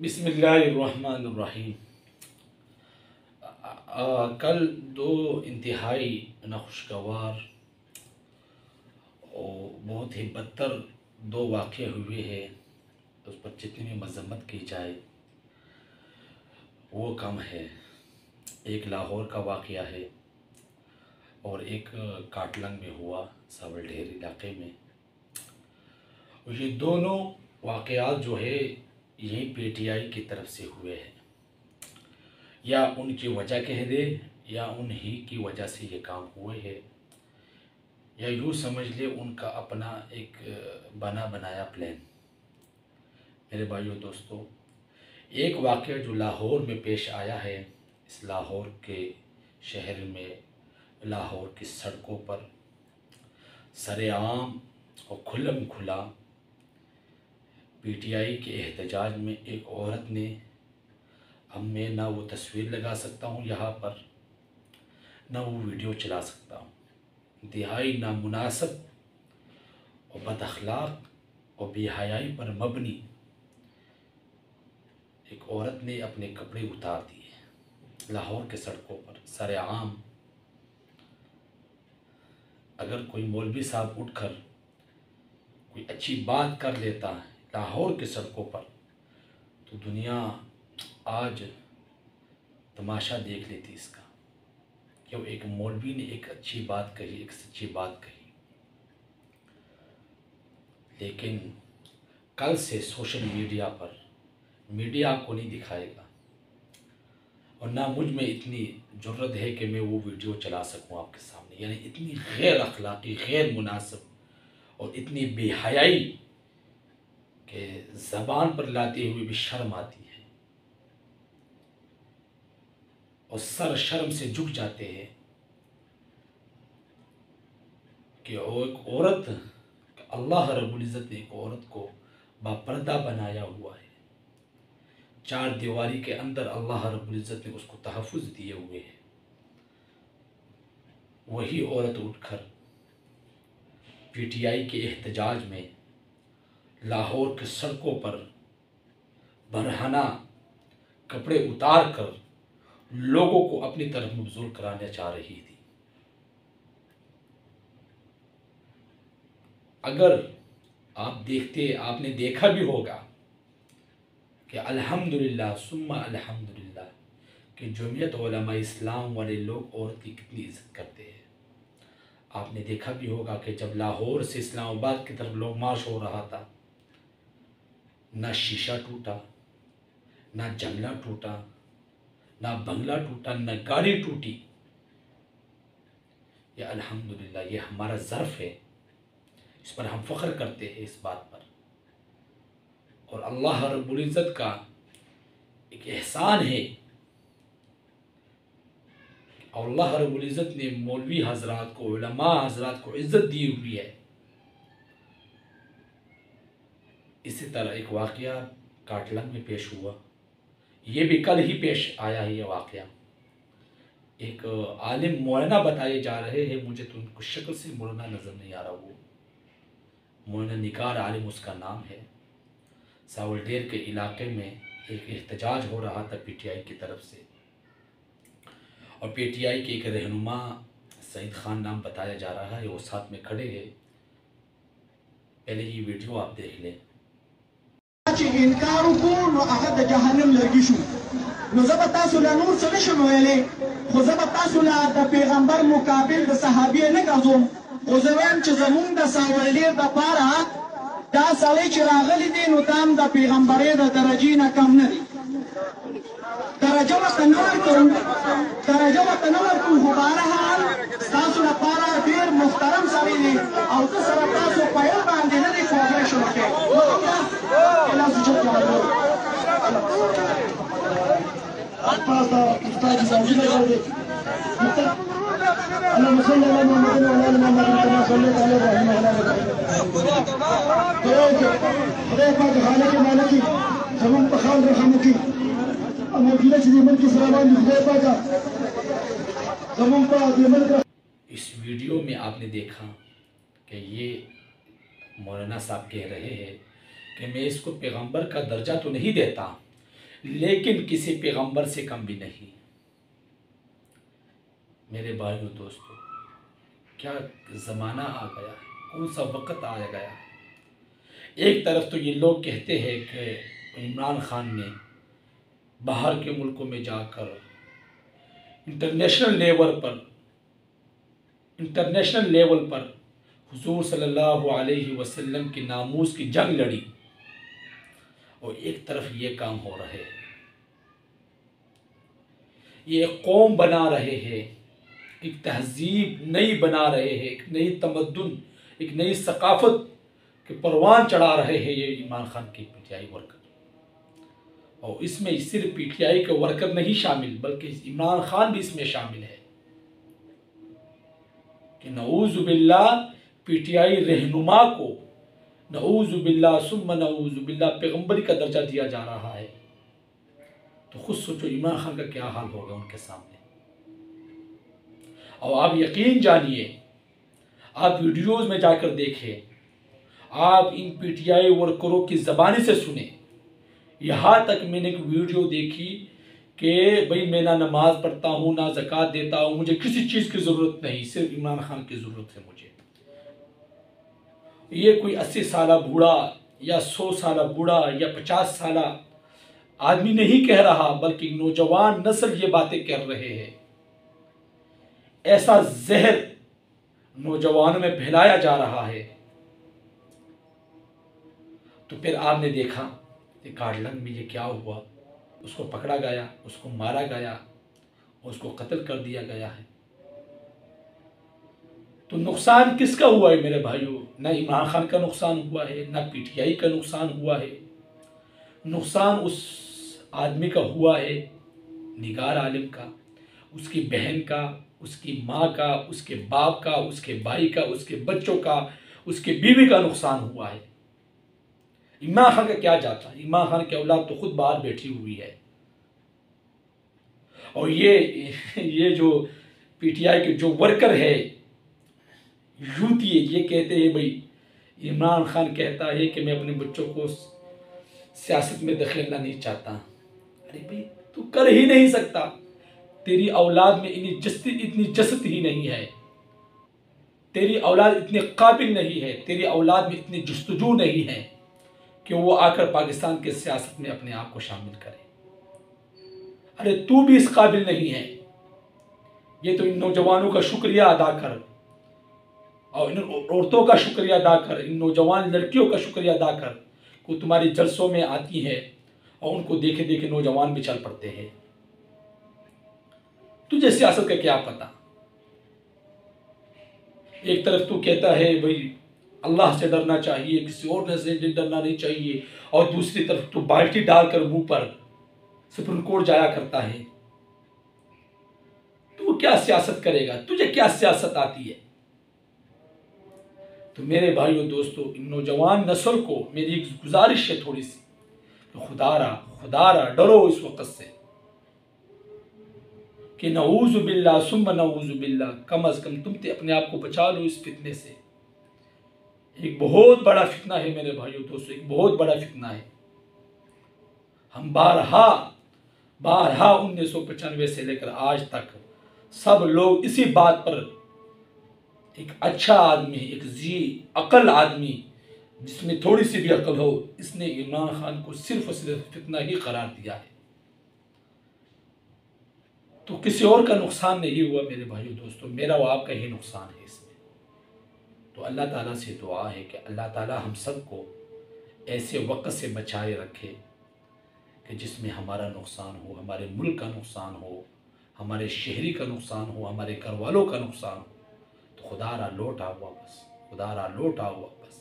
بسم اللہ الرحمن الرحیم۔ کل دو انتہائی ناخوشگوار اور بہت ہی بدتر دو واقعے ہوئے ہیں، اس پر جتنی بھی مذمت کی جائے وہ کم ہے۔ ایک لاہور کا واقعہ ہے اور ایک کاٹلنگ میں ہوا، ساول ڈھیر علاقے میں۔ یہ دونوں واقعات جو ہے یہی پی ٹی آئی کی طرف سے ہوئے ہیں، یا ان کی وجہ کہہ دے یا انہی کی وجہ سے یہ کام ہوئے ہیں، یا یوں سمجھ لے ان کا اپنا ایک بنا بنایا پلان۔ میرے بھائیو دوستو، ایک واقعہ جو لاہور میں پیش آیا ہے، اس لاہور کے شہر میں، لاہور کی سڑکوں پر سر عام اور کھلم کھلا پی ٹی آئی کے احتجاج میں ایک عورت نے، اب میں نہ وہ تصویر لگا سکتا ہوں یہاں پر، نہ وہ ویڈیو چلا سکتا ہوں، انتہائی نامناسب اور بد اخلاق اور بے حیائی پر مبنی ایک عورت نے اپنے کپڑے اتار دیے لاہور کے سڑکوں پر سر عام۔ اگر کوئی مولوی صاحب اٹھ کر کوئی اچھی بات کر لیتا ہے لاہور کے سڑکوں پر تو دنیا آج تماشا دیکھ لیتی اس کا، کہ وہ ایک مولوی نے ایک اچھی بات کہی، ایک سچی بات کہی۔ لیکن کل سے سوشل میڈیا پر میڈیا کو نہیں دکھائے گا، اور نہ مجھ میں اتنی جرت ہے کہ میں وہ ویڈیو چلا سکوں آپ کے سامنے، یعنی اتنی غیر اخلاقی، غیر مناسب اور اتنی بے حیائی کہ زبان پر لاتے ہوئے بھی شرم آتی ہے اور سر شرم سے جھک جاتے ہیں کہ ایک عورت، اللہ رب العزت نے ایک عورت کو باپردہ بنایا ہوا ہے، چار دیواری کے اندر اللہ رب العزت نے اس کو تحفظ دیے ہوئے ہیں، وہی عورت اٹھ کر پی ٹی آئی کے احتجاج میں لاہور کے سڑکوں پر برہنہ کپڑے اتار کر لوگوں کو اپنی طرف مبذول کرانا چاہ رہی تھی۔ اگر آپ نے دیکھا بھی ہوگا کہ الحمدللہ ثم الحمدللہ کہ جمعیت علماء اسلام والے لوگ عورت کی کتنی عزت کرتے ہیں۔ آپ نے دیکھا بھی ہوگا کہ جب لاہور سے اسلام آباد کی طرف لوگ مارچ ہو رہا تھا، نہ شیشہ ٹوٹا، نہ جنگلہ ٹوٹا، نہ بنگلہ ٹوٹا، نہ گاڑی ٹوٹی۔ یہ الحمدللہ یہ ہمارا ظرف ہے، اس پر ہم فخر کرتے ہیں اس بات پر، اور اللہ رب العزت کا ایک احسان ہے، اور اللہ رب العزت نے مولوی حضرات کو، علماء حضرات کو عزت دی ہوئی ہے۔ اسی طرح ایک واقعہ کاٹلنگ میں پیش ہوا، یہ بھی کل ہی پیش آیا ہے۔ یہ واقعہ ایک عالم مولانا بتائے جا رہے ہیں، مجھے تو ان کو شکل سے مولانا نظر نہیں آ رہا، وہ مولانا نگار عالم اس کا نام ہے۔ ساول ڈھیر کے علاقے میں ایک احتجاج ہو رہا تھا پی ٹی آئی کی طرف سے، اور پی ٹی آئی کے ایک رہنما سعید خان نام بتایا جا رہا ہے، وہ ساتھ میں کھڑے ہیں۔ پہلے یہ ویڈیو آپ دیکھ لیں۔ انکار وکړو نو هغه د جهنم لرګي شو. نو زه به تاسو له نور څه نشم ویلی، خو زه به تاسو له د پیغمبر مقابل د صحابې نه ګرځوم، خو زه وایم چې زمونږ د ساولډیر دپاره دا سړی چې راغلی دی نو دا هم د پیغمبرۍ د درجې نه کم نه دی. درجه ورته نه ورکوو، خو بهرحال ستاسو لپاره ډېر محترم سړی دی، او زه سره تاسو په یو باندې نه دی کوپریشن وکړئ. اللهم صل على محمد وعلى ال محمد كما صليت على ابراهيم وعلى ال ابراهيم. خدای پاک خالق مالک زمون په خال رحم وکړي، موجوده چې د ملک سره باندې خدای پاک زمون په دې ملک۔ اس ویڈیو میں آپ نے دیکھا کہ یہ مولانا صاحب کہہ رہے ہیں کہ میں اس کو پیغمبر کا درجہ تو نہیں دیتا، لیکن کسی پیغمبر سے کم بھی نہیں۔ میرے بھائیوں دوستو، کیا زمانہ آ گیا ہے، کون سا وقت آ گیا ہے۔ ایک طرف تو یہ لوگ کہتے ہیں کہ عمران خان نے باہر کے ملکوں میں جا کر انٹرنیشنل لیول پر حضور صلی اللہ علیہ وسلم کی ناموس کی جنگ لڑی، اور ایک طرف یہ کام ہو رہے ہیں، یہ ایک قوم بنا رہے ہیں، ایک تہذیب نئی بنا رہے ہیں، ایک نئی تمدن، ایک نئی ثقافت کے پروان چڑھا رہے ہیں یہ عمران خان کے پی ٹی آئی ورکر۔ اور اس میں صرف پی ٹی آئی کے ورکر نہیں شامل، بلکہ عمران خان بھی اس میں شامل ہے کہ نعوذ باللہ پی ٹی آئی رہنما کو نعوذ باللہ ثم نعوذ باللہ پیغمبری کا درجہ دیا جا رہا ہے۔ تو خود سوچو عمران خان کا کیا حال ہوگا ان کے سامنے۔ اور آپ یقین جانیے، آپ ویڈیوز میں جا کر دیکھیں، آپ ان پی ٹی آئی ورکروں کی زبانی سے سنیں۔ یہاں تک میں نے ایک ویڈیو دیکھی کہ بھئی میں نہ نماز پڑھتا ہوں، نہ زکوٰۃ دیتا ہوں، مجھے کسی چیز کی ضرورت نہیں، صرف عمران خان کی ضرورت ہے مجھے۔ یہ کوئی 80 سالہ بوڑھا یا 100 سالہ بوڑھا یا 50 سالہ آدمی نہیں کہہ رہا، بلکہ نوجوان نسل یہ باتیں کر رہے ہیں۔ ایسا زہر نوجوانوں میں پھیلایا جا رہا ہے۔ تو پھر آپ نے دیکھا کہ کارلنگ میں یہ کیا ہوا، اس کو پکڑا گیا، اس کو مارا گیا، اس کو قتل کر دیا گیا ہے۔ تو نقصان کس کا ہوا ہے میرے بھائیوں؟ نہ عمران خان کا نقصان ہوا ہے، نہ پی ٹی آئی کا نقصان ہوا ہے، نقصان اس آدمی کا ہوا ہے، نگار عالم کا، اس کی بہن کا، اس کی ماں کا، اس کے باپ کا، اس کے بھائی کا، اس کے بچوں کا، اس کے بیوی کا نقصان ہوا ہے۔ عمران خان کا کیا جاتا ہے؟ عمران خان کی اولاد تو خود باہر بیٹھی ہوئی ہے۔ اور یہ جو پی ٹی آئی کے جو ورکر ہے، یوتی ہے، یہ کہتے ہیں بھئی عمران خان کہتا ہے کہ میں اپنے بچوں کو سیاست میں دخلنا نہیں چاہتا۔ ارے بھئی تو کر ہی نہیں سکتا، تیری اولاد میں اتنی جست ہی نہیں ہے، تیری اولاد اتنی قابل نہیں ہے، تیری اولاد میں اتنی جستجو نہیں ہے کہ وہ آ کر پاکستان کے سیاست میں اپنے آپ کو شامل کرے۔ ارے تو بھی اس قابل نہیں ہے۔ یہ تو ان نوجوانوں کا شکریہ ادا کر، اور ان عورتوں کا شکریہ ادا کر، ان نوجوان لڑکیوں کا شکریہ ادا کر کہ تمہاری جلسوں میں آتی ہے، اور ان کو دیکھے دیکھے نوجوان بھی چل پڑتے ہیں۔ تجھے سیاست کا کیا پتہ؟ ایک طرف تو کہتا ہے بھئی اللہ سے ڈرنا چاہیے، کسی اور سے ڈرنا نہیں چاہیے، اور دوسری طرف تو بالٹی ڈال کر منہ پر سپریم کورٹ جایا کرتا ہے۔ تو کیا سیاست کرے گا؟ تجھے کیا سیاست آتی ہے؟ تو میرے بھائیوں دوستو، ان نوجوان نسل کو میری ایک گزارش ہے تھوڑی سی کہ خدا را ڈرو اس وقت سے، کہ نعوذ باللہ ثم نعوذ باللہ، کم از کم تم اپنے آپ کو بچا لو اس فتنے سے۔ ایک بہت بڑا فتنہ ہے میرے بھائیوں دوستو، ایک بہت بڑا فتنہ ہے۔ ہم بارہا 1995 سے لے کر آج تک سب لوگ اسی بات پر، ایک اچھا آدمی، ایک ذی عقل آدمی جس میں تھوڑی سی بھی عقل ہو، اس نے عمران خان کو صرف اور صرف فتنہ ہی قرار دیا ہے۔ تو کسی اور کا نقصان نہیں ہوا میرے بھائیوں دوستو، میرا و آپ کا ہی نقصان ہے اس میں۔ تو اللہ تعالیٰ سے دعا ہے کہ اللہ تعالیٰ ہم سب کو ایسے وقت سے بچائے رکھے کہ جس میں ہمارا نقصان ہو، ہمارے ملک کا نقصان ہو، ہمارے شہری کا نقصان ہو، ہمارے گھر والوں کا نقصان ہو۔ تو خدا را لوٹ آؤ واپس، خدا را لوٹ آؤ واپس۔